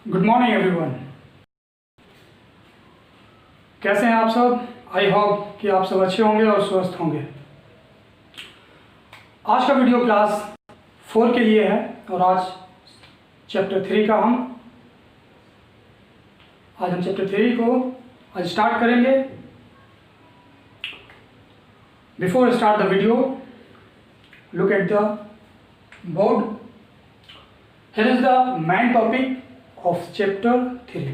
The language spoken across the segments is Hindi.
Good morning everyone. कैसे हैं आप सब? आई होप कि आप सब अच्छे होंगे और स्वस्थ होंगे। आज का वीडियो क्लास 4 के लिए है और आज चैप्टर 3 का हम चैप्टर 3 को आज स्टार्ट करेंगे। Before start the video, look at the board. Here is the main topic of chapter 3,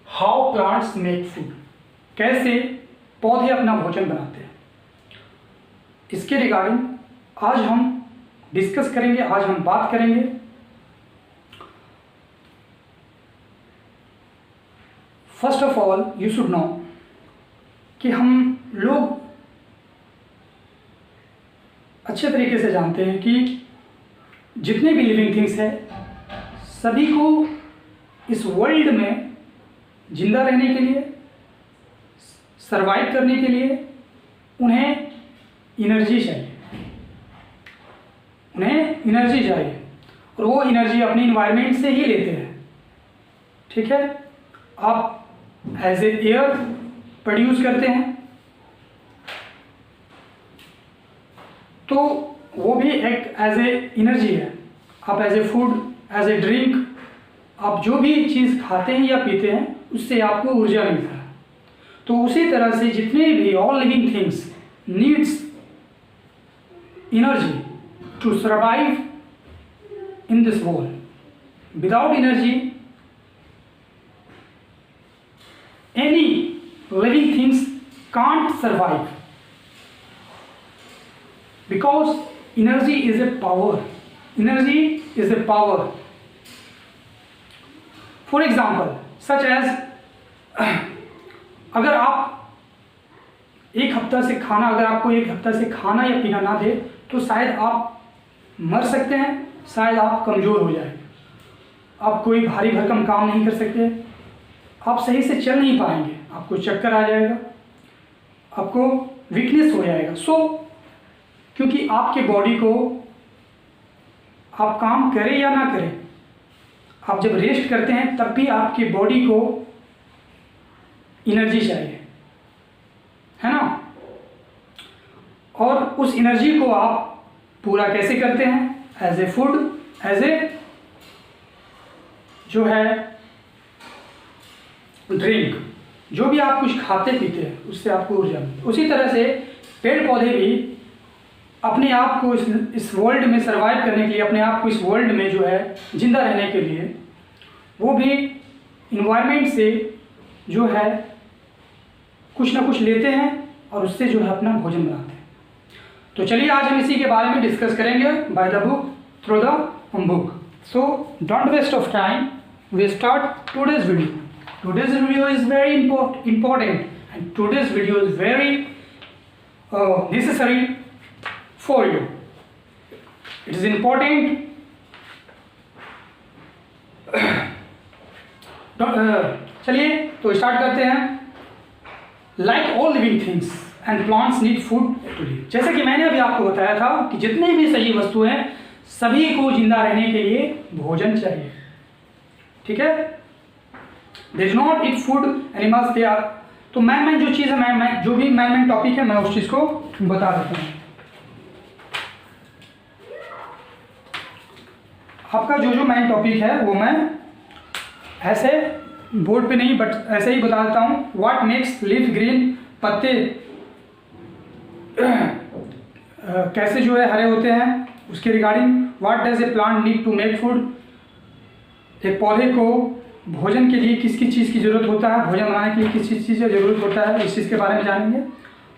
how plants make food। कैसे पौधे अपना भोजन बनाते हैं, इसके रिगार्डिंग आज हम डिस्कस करेंगे, आज हम बात करेंगे। First of all you should no कि हम लोग अच्छे तरीके से जानते हैं कि जितने भी लिविंग थिंग्स हैं सभी को इस वर्ल्ड में जिंदा रहने के लिए, सरवाइव करने के लिए उन्हें एनर्जी चाहिए, और वो एनर्जी अपनी इन्वायरमेंट से ही लेते हैं। ठीक है, आप एज ए एयर प्रोड्यूस करते हैं तो वो भी एक एज ए एनर्जी है। आप as a food, as a drink, आप जो भी चीज़ खाते हैं या पीते हैं उससे आपको ऊर्जा मिलता है। तो उसी तरह से जितने भी all living things needs energy to survive in this world. Without energy any living things can't survive, because energy is a power. Energy is a power. For example, such as अगर आप एक हफ्ता से खाना, अगर आपको एक हफ्ता से खाना या पीना ना दे तो शायद आप मर सकते हैं, शायद आप कमज़ोर हो जाएंगे, आप कोई भारी भरकम काम नहीं कर सकते, आप सही से चल नहीं पाएंगे, आपको चक्कर आ जाएगा, आपको वीकनेस हो जाएगा। क्योंकि आपके बॉडी को, आप काम करें या ना करें, आप जब रेस्ट करते हैं तब भी आपकी बॉडी को एनर्जी चाहिए, है ना। और उस एनर्जी को आप पूरा कैसे करते हैं? As a food, as a जो है ड्रिंक, जो भी आप कुछ खाते पीते हैं उससे आपको ऊर्जा मिलती है। उसी तरह से पेड़ पौधे भी अपने आप को इस वर्ल्ड में सर्वाइव करने के लिए, अपने आप को इस वर्ल्ड में जो है जिंदा रहने के लिए, वो भी इन्वायरमेंट से जो है कुछ ना कुछ लेते हैं और उससे जो है अपना भोजन बनाते हैं। तो चलिए आज हम इसी के बारे में डिस्कस करेंगे by the book, through the book. So don't waste of time, we start today's video. Today's video is very important and today's video is very necessary for you. It is important. चलिए तो स्टार्ट करते हैं। Like all living things and plants need food to live. जैसे कि मैंने अभी आपको बताया था कि जितने भी सही वस्तु हैं सभी को जिंदा रहने के लिए भोजन चाहिए। ठीक है, they do not eat food, animals they are। तो मैन जो चीज़ है, मैं जो भी मैन टॉपिक है मैं उस चीज़ को बता देता हूँ। आपका जो मेन टॉपिक है वो मैं ऐसे बोर्ड पे नहीं बट ऐसे ही बता देता हूँ। व्हाट मेक्स लीफ ग्रीन, पत्ते कैसे जो है हरे होते हैं उसके regarding. What does a plant need to make food, एक पौधे को भोजन के लिए किस किस चीज़ की ज़रूरत होता है, भोजन बनाने के लिए किस किस चीज़ की ज़रूरत होता है, इस चीज़ के बारे में जानेंगे।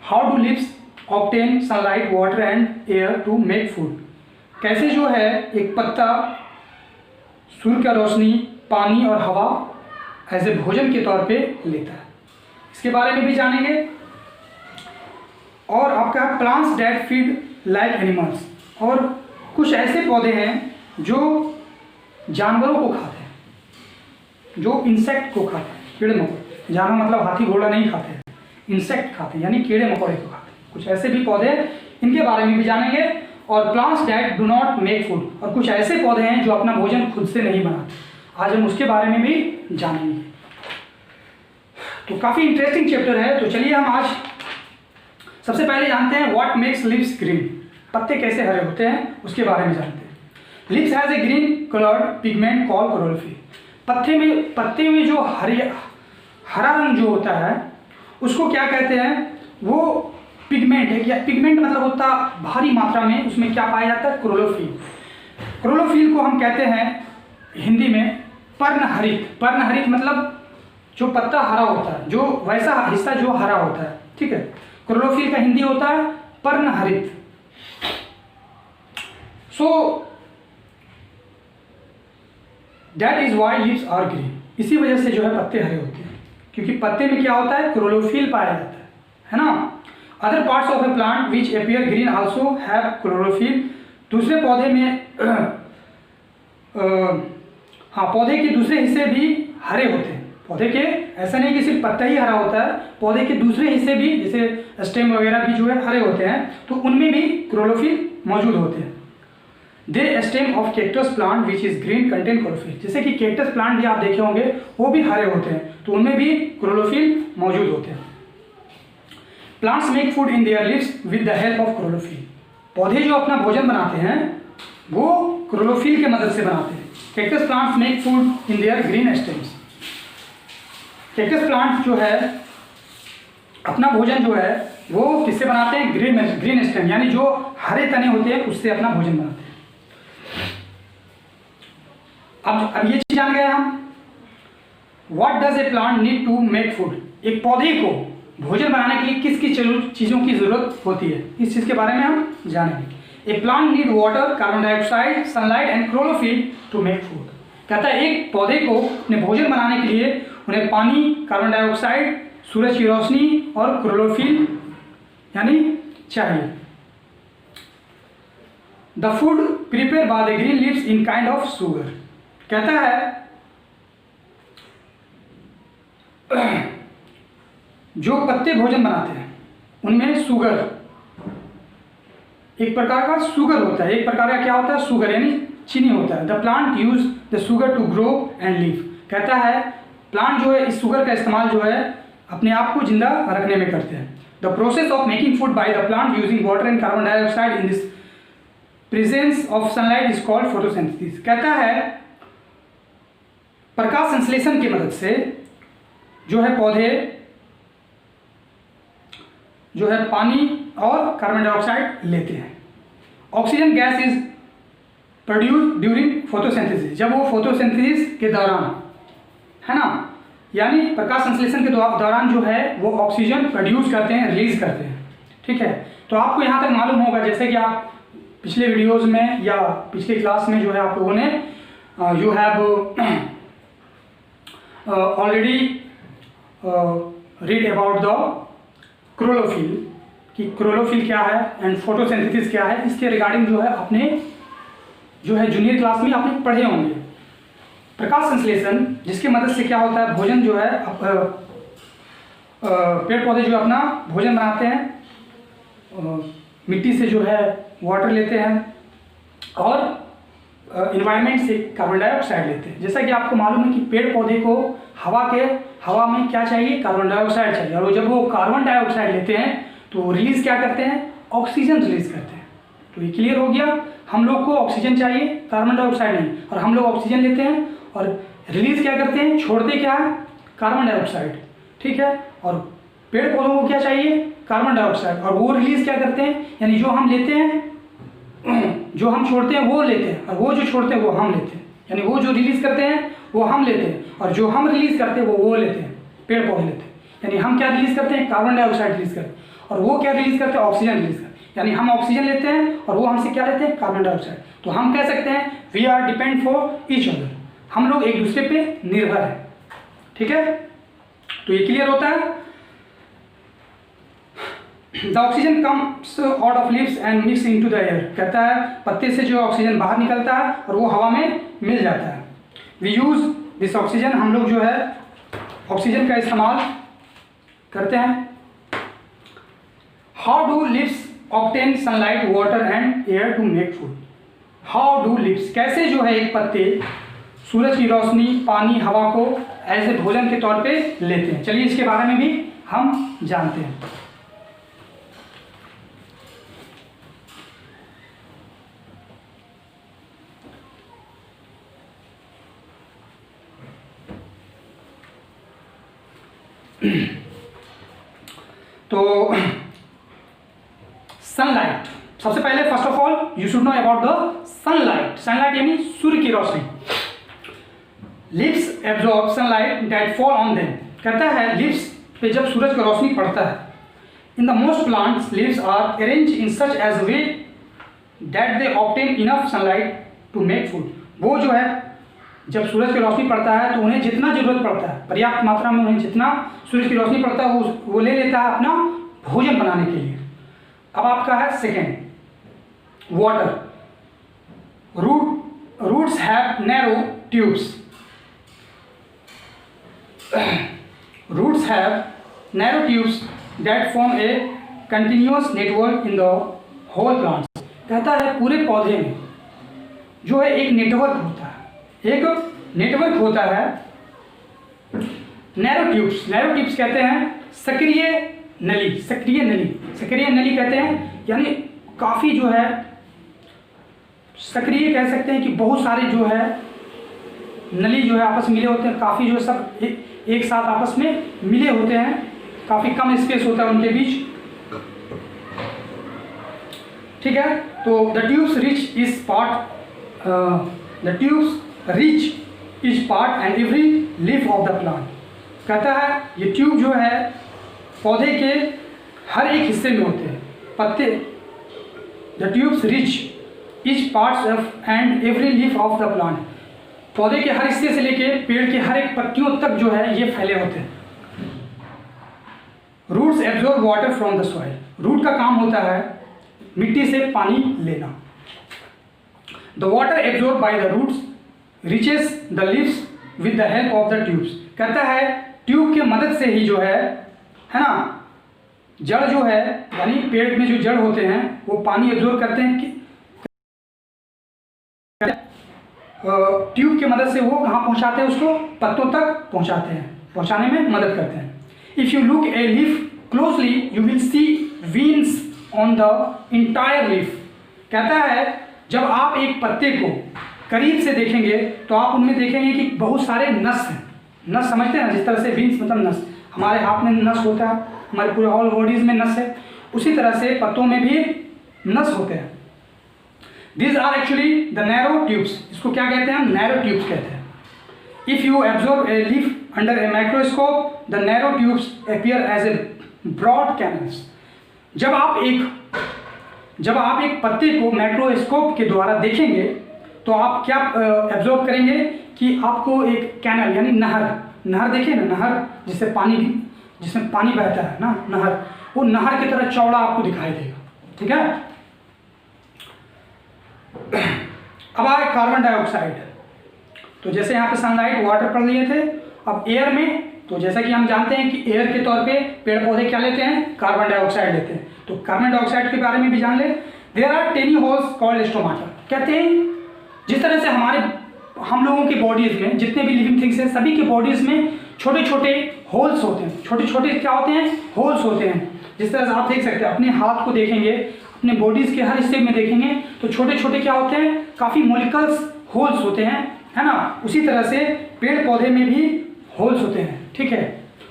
How do leaves obtain sunlight, water and air to make food, कैसे जो है एक पत्ता सूर्य का रोशनी, पानी और हवा एज ए भोजन के तौर पे लेता है, इसके बारे में भी जानेंगे। और आपका plants that feed like animals, और कुछ ऐसे पौधे हैं जो जानवरों को खाते हैं, जो इंसेक्ट को खाते हैं, कीड़े मकोड़े। जानवर मतलब हाथी घोड़ा नहीं खाते हैं, इंसेक्ट खाते हैं, यानी कीड़े मकोड़े को खाते हैं। कुछ ऐसे भी पौधे हैं, इनके बारे में भी जानेंगे। और plants that do not make food, और कुछ ऐसे पौधे हैं जो अपना भोजन खुद से नहीं बनाते। आज हम उसके बारे में भी जानेंगे। तो काफ़ी इंटरेस्टिंग चैप्टर है। तो चलिए हम आज सबसे पहले जानते हैं व्हाट मेक्स लीव्स ग्रीन, पत्ते कैसे हरे होते हैं उसके बारे में जानते हैं। Leaves has a green coloured pigment called chlorophyll. पत्ते में जो हरा रंग जो होता है उसको क्या कहते हैं, वो पिगमेंट है। क्या पिगमेंट मतलब होता भारी मात्रा में उसमें क्या पाया जाता है, क्लोरोफिल। क्लोरोफिल को हम कहते हैं हिंदी में पर्णहरित। पर्णहरित मतलब जो पत्ता हरा होता है, जो वैसा हिस्सा जो हरा होता है, ठीक है। क्लोरोफिल का हिंदी होता है पर्णहरित। So that is why leaves are green. इसी वजह से जो है पत्ते हरे होते हैं, क्योंकि पत्ते में क्या होता है, क्लोरोफिल पाया जाता है ना। Other parts of A plant which appear green also have chlorophyll. दूसरे पौधे में पौधे के दूसरे हिस्से भी हरे होते हैं। पौधे के ऐसा नहीं कि सिर्फ पत्ता ही हरा होता है, पौधे के दूसरे हिस्से भी जैसे स्टेम वगैरह भी जो है हरे होते हैं, तो उनमें भी क्लोरोफिल मौजूद होते हैं। The stem of cactus plant which is green contain chlorophyll. जैसे कि कैक्टस प्लांट भी आप देखे होंगे, वो भी हरे होते हैं, तो उनमें भी क्लोरोफिल मौजूद होते हैं। Plants make food in their leaves with the help of chlorophyll. पौधे जो अपना भोजन बनाते हैं वो क्लोरोफिल के मदद से बनाते हैं। Cactus plants make food in their green stems. Cactus plant जो है अपना भोजन जो है वो किससे बनाते हैं, ग्रीन स्टेम, यानी जो हरे तने होते हैं उससे अपना भोजन बनाते हैं। अब ये चीज जान गए हम, what does a plant need to make food. एक पौधे को भोजन बनाने के लिए किस किस चीजों की जरूरत होती है, इस चीज के बारे में हम जानेंगे। A plant need water, carbon dioxide, sunlight and chlorophyll to make food. कहता है एक पौधे को अपने भोजन बनाने के लिए उन्हें पानी, कार्बन डाइऑक्साइड, सूरज की रोशनी और क्लोरोफिल यानी चाहिए। The food prepare by the green leaves in kind of sugar. कहता है जो पत्ते भोजन बनाते हैं उनमें शुगर, एक प्रकार का शुगर होता है, एक प्रकार का क्या होता है, शुगर यानी चीनी होता है। The plant use the sugar to grow and live. कहता है प्लांट जो है इस शुगर का इस्तेमाल जो है अपने आप को जिंदा रखने में करते हैं। The process of making food by the plant using water and carbon dioxide in this presence of sunlight is called photosynthesis. कहता है प्रकाश संश्लेषण की मदद से जो है पौधे जो है पानी और कार्बन डाइऑक्साइड लेते हैं। Oxygen gas is produce during photosynthesis. जब वो फोटोसिंथेसिस के दौरान, है ना, यानी प्रकाश संश्लेषण के दौरान जो है वो ऑक्सीजन प्रोड्यूस करते हैं, रिलीज करते हैं, ठीक है। तो आपको यहाँ तक मालूम होगा, जैसे कि आप पिछले वीडियोस में या पिछले क्लास में जो है आप लोगों ने you have already read about the chlorophyll, कि क्लोरोफिल क्या है एंड फोटोसिंथेसिस क्या है, इसके रिगार्डिंग जो है अपने जो है जूनियर क्लास में आपने पढ़े होंगे। प्रकाश संश्लेषण जिसकी मदद से क्या होता है, भोजन जो है पेड़ पौधे जो अपना भोजन बनाते हैं, मिट्टी से जो है वाटर लेते हैं और इन्वायरमेंट से कार्बन डाइऑक्साइड लेते हैं। जैसा कि आपको मालूम है कि पेड़ पौधे को हवा में क्या चाहिए, कार्बन डाइऑक्साइड चाहिए, और जब वो कार्बन डाइऑक्साइड लेते हैं तो रिलीज क्या करते हैं, ऑक्सीजन रिलीज करते हैं। तो ये क्लियर हो गया, हम लोग को ऑक्सीजन चाहिए, कार्बन डाइऑक्साइड नहीं, और हम लोग ऑक्सीजन लेते हैं और रिलीज क्या करते हैं, छोड़ते क्या है, कार्बन डाइऑक्साइड, ठीक है। और पेड़ पौधों को क्या चाहिए, कार्बन डाइऑक्साइड, और वो रिलीज क्या करते हैं, यानी जो हम लेते हैं, जो हम छोड़ते हैं वो लेते हैं, और वो जो छोड़ते हैं वो हम लेते हैं। यानी वो जो रिलीज करते हैं वो हम लेते हैं, और जो हम रिलीज करते हैं वो लेते हैं, पेड़ पौधे लेते हैं। यानी हम क्या रिलीज करते हैं, कार्बन डाइऑक्साइड रिलीज करते हैं, और वो क्या रिलीज करते हैं, ऑक्सीजन रिलीज करते हैं। यानी हम ऑक्सीजन लेते हैं और वो हमसे क्या लेते हैं, कार्बन डाइऑक्साइड। तो हम कह सकते हैं we are depend for each other, हम लोग एक दूसरे पे निर्भर है, ठीक है। तो ये क्लियर होता है। The oxygen comes out of leaves and mix into the air. कहता है पत्ते से जो ऑक्सीजन बाहर निकलता है और वो हवा में मिल जाता है। वी यूज दिस ऑक्सीजन, हम लोग जो है ऑक्सीजन का इस्तेमाल करते हैं। How do leaves obtain sunlight, water and air to make food. How do leaves, कैसे जो है एक पत्ते सूरज की रोशनी, पानी, हवा को एज ए भोजन के तौर पे लेते हैं। चलिए इसके बारे में भी हम जानते हैं। तो सनलाइट, सबसे पहले first of all you should know about the sunlight. Sunlight यानी सूर्य की रोशनी। Leaves absorb sunlight that fall on them. कहता है लीव्स पे जब सूरज की रोशनी पड़ता है, in the most plants leaves are arrange in such as way that they obtain enough sunlight to make food. वो जो है जब सूरज की रोशनी पड़ता है तो उन्हें जितना जरूरत पड़ता है, पर्याप्त मात्रा में उन्हें जितना सूरज की रोशनी पड़ता है वो ले लेता है अपना भोजन बनाने के लिए। अब आपका है second, water. Roots have narrow tubes. Roots have narrow tubes that form a continuous network in the whole plant. कहता है पूरे पौधे में जो है एक नेटवर्क होता है, एक नेटवर्क होता है नैरो ट्यूब्स। नैरो ट्यूब्स कहते हैं सक्रिय नली। सक्रिय नली कहते हैं यानी काफ़ी जो है सक्रिय कह सकते हैं कि बहुत सारे जो है नली जो है आपस में मिले होते हैं, काफ़ी जो सब एक साथ आपस में मिले होते हैं, काफ़ी कम स्पेस होता है उनके बीच। ठीक है, तो the tubes reach is part each part and every leaf of the plant। कहता है ये ट्यूब जो है पौधे के हर एक हिस्से में होते हैं, पत्ते। The tubes reach each parts of and every leaf of the plant। पौधे के हर हिस्से से लेके पेड़ के हर एक पत्तियों तक जो है ये फैले होते हैं। Roots absorb water from the soil। Root का काम होता है मिट्टी से पानी लेना। The water absorbed by the roots reaches the leaves with the help of the tubes। कहता है ट्यूब के मदद से ही जो है ना, जड़ जो है यानी पेड़ में जो जड़ होते हैं वो पानी एब्जॉर्ब करते हैं कि ट्यूब के मदद से वो कहाँ पहुँचाते हैं, उसको पत्तों तक पहुँचाते हैं, पहुँचाने में मदद करते हैं। If you look a leaf closely you will see veins on the entire leaf. कहता है जब आप एक पत्ते को करीब से देखेंगे तो आप उनमें देखेंगे कि बहुत सारे नस हैं। नस समझते हैं ना, जिस तरह से वीन्स मतलब नस, हमारे हाथ में नस होता है, हमारे पूरे ऑल बॉडीज में नस है, उसी तरह से पत्तों में भी नस होते हैं। These are actually the narrow tubes। इसको क्या कहते हैं? narrow tubes कहते हैं। If you observe a leaf under a microscope, the narrow tubes appear as a broad canals। जब आप एक पत्ते को माइक्रोस्कोप के द्वारा देखेंगे तो आप क्या एब्जॉर्ब करेंगे कि आपको एक कैनल यानी नहर देखिए ना, नहर जिसमें पानी बहता है ना, नहर, वो नहर की तरह चौड़ा आपको दिखाई देगा। ठीक है, अब आए कार्बन डाइऑक्साइड। तो जैसे यहाँ पे सनलाइट, वाटर पढ़ लिए थे, अब एयर में तो जैसा कि हम जानते हैं कि एयर के तौर पे पेड़ पौधे क्या लेते हैं? कार्बन डाइऑक्साइड लेते हैं। तो कार्बन डाइऑक्साइड के बारे में भी जान ले। There are tiny holes called stomata. कहते हैं जिस तरह से हम लोगों की बॉडीज में जितने भी लिविंग थिंग्स हैं सभी के बॉडीज में छोटे छोटे होल्स होते हैं। छोटे छोटे क्या होते हैं? होल्स होते हैं। जिस तरह से आप देख सकते हैं, अपने हाथ को देखेंगे, अपने बॉडीज के हर हिस्से में देखेंगे तो छोटे छोटे क्या होते हैं? काफ़ी मोलिकल्स होल्स होते हैं, है ना। उसी तरह से पेड़ पौधे में भी होल्स होते हैं। ठीक है,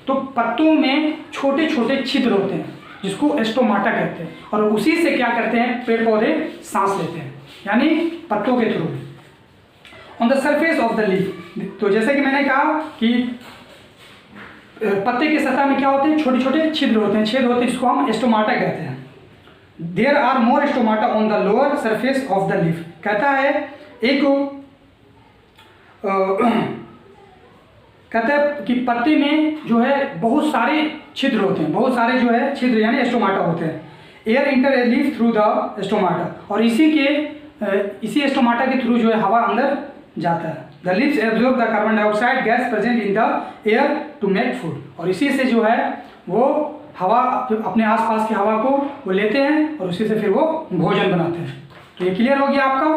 तो पत्तों में छोटे छोटे छिद्र होते हैं जिसको स्टोमाटा कहते हैं, और उसी से क्या करते हैं? पेड़ पौधे सांस लेते हैं, यानी पत्तों के through. On the surface of the leaf, तो जैसे कि मैंने कहा कि पत्ते की सतह में क्या होते हैं? छोटे छोटे छिद्र होते हैं, छेद होते हैं, जिसको हम स्टोमाटा कहते हैं। There are more stomata on the lower surface of the leaf. कहता है कहता है कि पत्ते में जो है बहुत सारे छिद्र होते हैं, बहुत सारे जो है छिद्र यानी स्टोमाटा होते हैं। Air inter a leaf through the stomata, और इसी स्टोमाटा के थ्रू जो है हवा अंदर जाता है। The leaves absorb the carbon dioxide gas present in the air to make food, और इसी से जो है वो हवा अपने आसपास की हवा को वो लेते हैं और उसी से फिर वो भोजन बनाते हैं। तो ये क्लियर हो गया आपका।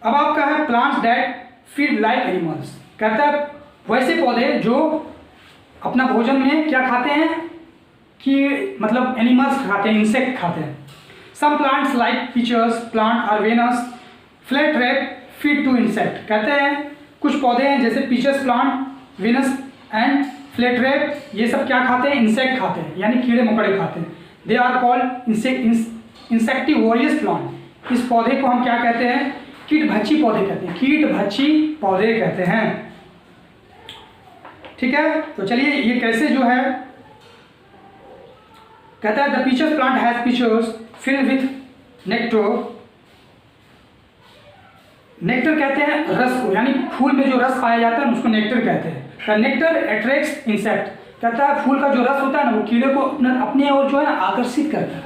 अब आपका है plants that feed like animals, कहता है वैसे पौधे जो अपना भोजन में क्या खाते हैं कि मतलब एनिमल्स खाते हैं, इंसेक्ट खाते हैं। Some plants like pitchers plant are Venus flytrap feed to insect, कहते हैं कुछ पौधे हैं जैसे pitchers plant, Venus and flytrap, ये सब क्या खाते हैं, इंसेक्ट खाते हैं, यानी कीड़े मकोड़े खाते हैं। They are called insectivorous plant. इस पौधे को हम क्या कहते हैं, कीटभक्षी पौधे कहते हैं, कीटभक्षी पौधे कहते हैं। ठीक है, तो चलिए ये कैसे जो है, कहता है the pitchers plant has pitchers filled with nectar. Nectar कहते हैं रस को, यानी फूल में जो रस पाया जाता है उसको नेक्टर कहते हैं। द नेक्टर अट्रैक्ट्स इंसेक्ट, कहता है फूल का जो रस होता है ना वो कीड़े को अपने ओर जो है आकर्षित करता है,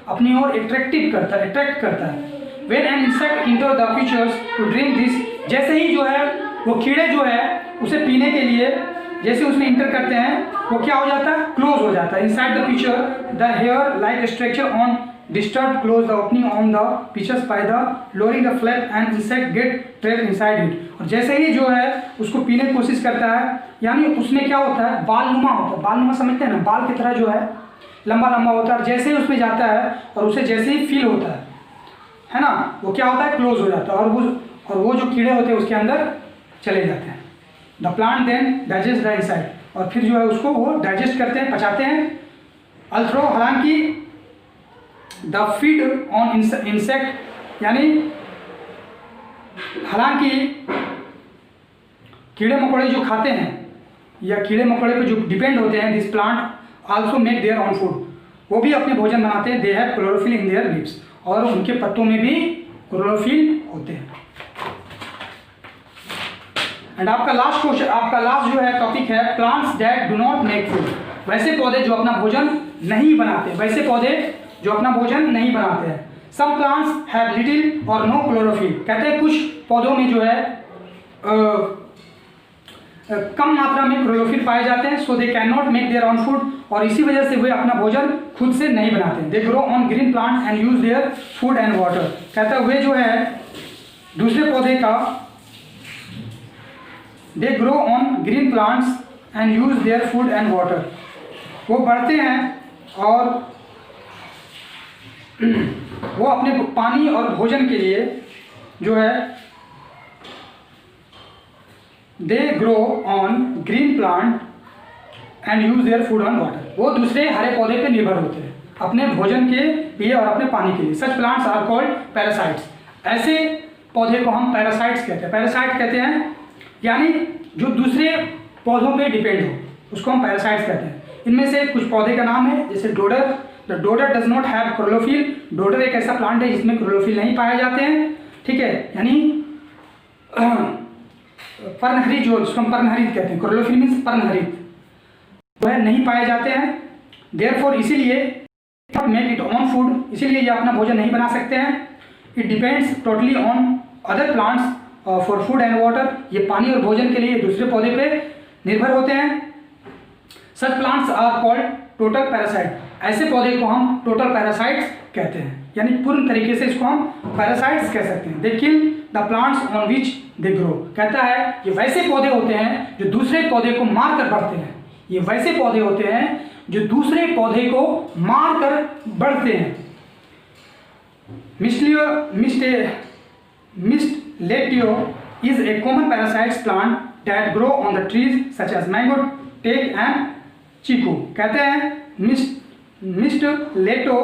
अपनी ओर अट्रैक्ट करता है। When an insect enter the pictures to drink this, जैसे ही जो है वो कीड़े जो है उसे पीने के लिए जैसे उसमें इंटर करते हैं वो क्या हो जाता है, क्लोज हो जाता है। Inside the picture the hair like structure on disturb close the opening on the pictures by the lowering the flap and insect get trap inside it. और जैसे ही जो है उसको पीने की कोशिश करता है, यानी उसमें क्या होता है, बालनुमा होता है, बालनुमा समझते हैं ना, बाल की तरह जो है लंबा लंबा होता है। जैसे ही उसमें जाता है और उसे जैसे ही फील होता है ना, वो क्या होता है, क्लोज हो जाता है और वो जो कीड़े होते हैं उसके अंदर चले जाते हैं। The plant then digest the inside, और फिर जो है उसको वो डाइजेस्ट करते हैं, पचाते हैं। अल्थ्रो, हालांकि द फीड ऑन इंसेक्ट, यानी हालांकि कीड़े मकोड़े जो खाते हैं या कीड़े मकोड़े पे जो डिपेंड होते हैं, this plant also make their own food, वो भी अपने भोजन बनाते हैं। They have chlorophyll in their leaves, और उनके पत्तों में भी क्लोरोफिल होते हैं। एंड आपका लास्ट क्वेश्चन, आपका लास्ट जो है टॉपिक है plants that do not make food, वैसे पौधे जो अपना भोजन नहीं बनाते, वैसे पौधे जो अपना भोजन नहीं बनाते हैं। सम प्लांट्स हैव लिटिल और नो क्लोरोफिल, कहते हैं कुछ पौधों में जो है कम मात्रा में क्लोरोफिल पाए जाते हैं। So they can not make their own food, और इसी वजह से वे अपना भोजन खुद से नहीं बनाते। They grow on green plant and use their food and water, कहता है वे जो है दूसरे पौधे का, they grow on green plants and use their food and water, वो बढ़ते हैं और वो अपने पानी और भोजन के लिए जो है, they grow on green plant and use their food and water, वो दूसरे हरे पौधे पे निर्भर होते हैं अपने भोजन के लिए और अपने पानी के लिए। Such plants are called parasites, ऐसे पौधे को हम पैरासाइट्स कहते हैं। पैरासाइट कहते हैं यानी जो दूसरे पौधों पे डिपेंड हो, उसको हम पैरासाइट्स कहते हैं। इनमें से कुछ पौधे का नाम है जैसे dodder. The dodder does not have chlorophyll, dodder एक ऐसा प्लांट है जिसमें क्लोरोफिल नहीं पाए जाते हैं। ठीक है, यानी पर्णहरित, जो जिसको हम पर्णहरित कहते हैं, क्लोरोफिल मीन्स पर्णहरित, वह नहीं पाए जाते हैं। देयरफॉर इसीलिए मेक इट ऑन फूड, इसीलिए ये अपना भोजन नहीं बना सकते हैं। It depends totally on other plants for food and water, ये पानी और भोजन के लिए दूसरे पौधे पे निर्भर होते हैं। Such plants are called total parasite, ऐसे पौधे को हम टोटल पैरासाइट्स कहते हैं, यानी पूर्ण तरीके से इसको हम पैरासाइट्स कह सकते हैं। They kill the plants on which they grow, कहता है ये वैसे पौधे होते हैं जो दूसरे पौधे को मार कर बढ़ते हैं, ये वैसे पौधे होते हैं जो दूसरे पौधे को मार कर बढ़ते हैं। मिस्टलेटियो is a common parasite plant that grow on the trees such as mango, teak and चीकू, कहते हैं मिस्टलेटो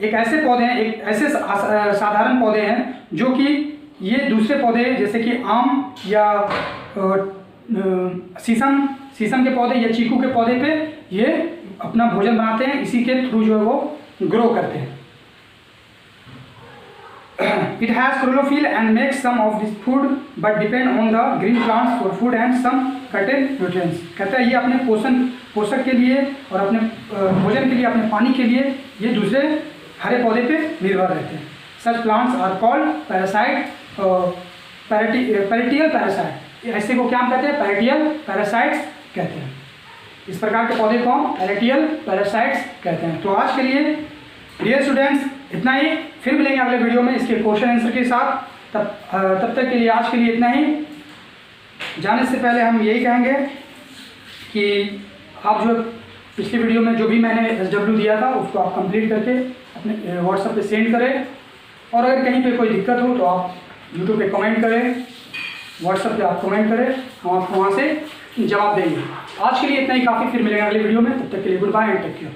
एक ऐसे पौधे हैं, एक ऐसे साधारण पौधे हैं जो कि ये दूसरे पौधे जैसे कि आम या शीशम के पौधे या चीकू के पौधे पे ये अपना भोजन बनाते हैं, इसी के थ्रू जो है वो ग्रो करते हैं। It has chlorophyll and makes some of this food but depend on the green plants for food and some certain nutrients, कहता है ये अपने पोषक के लिए और अपने भोजन के लिए, अपने पानी के लिए ये दूसरे हरे पौधे पे निर्भर रहते हैं। Such plants are called parasite, partial parasite, ऐसे को क्या हम कहते हैं, पैरेटियल पैरासाइट्स कहते हैं। इस प्रकार के पौधे को हम पैरेटियल पैरासाइट्स कहते हैं। तो आज के लिए डियर स्टूडेंट्स इतना ही, फिर मिलेंगे अगले वीडियो में इसके क्वेश्चन आंसर के साथ। तब तक के लिए आज के लिए इतना ही। जाने से पहले हम यही कहेंगे कि आप जो पिछली वीडियो में जो भी मैंने SW दिया था उसको आप कंप्लीट करके अपने व्हाट्सएप पे सेंड करें, और अगर कहीं पे कोई दिक्कत हो तो आप यूट्यूब पे कमेंट करें, व्हाट्सएप पे आप कमेंट करें, हम आपको वहाँ से जवाब देंगे। आज के लिए इतना ही काफ़ी, फिर मिलेंगे अगली वीडियो में। तब तक के लिए good bye and take care.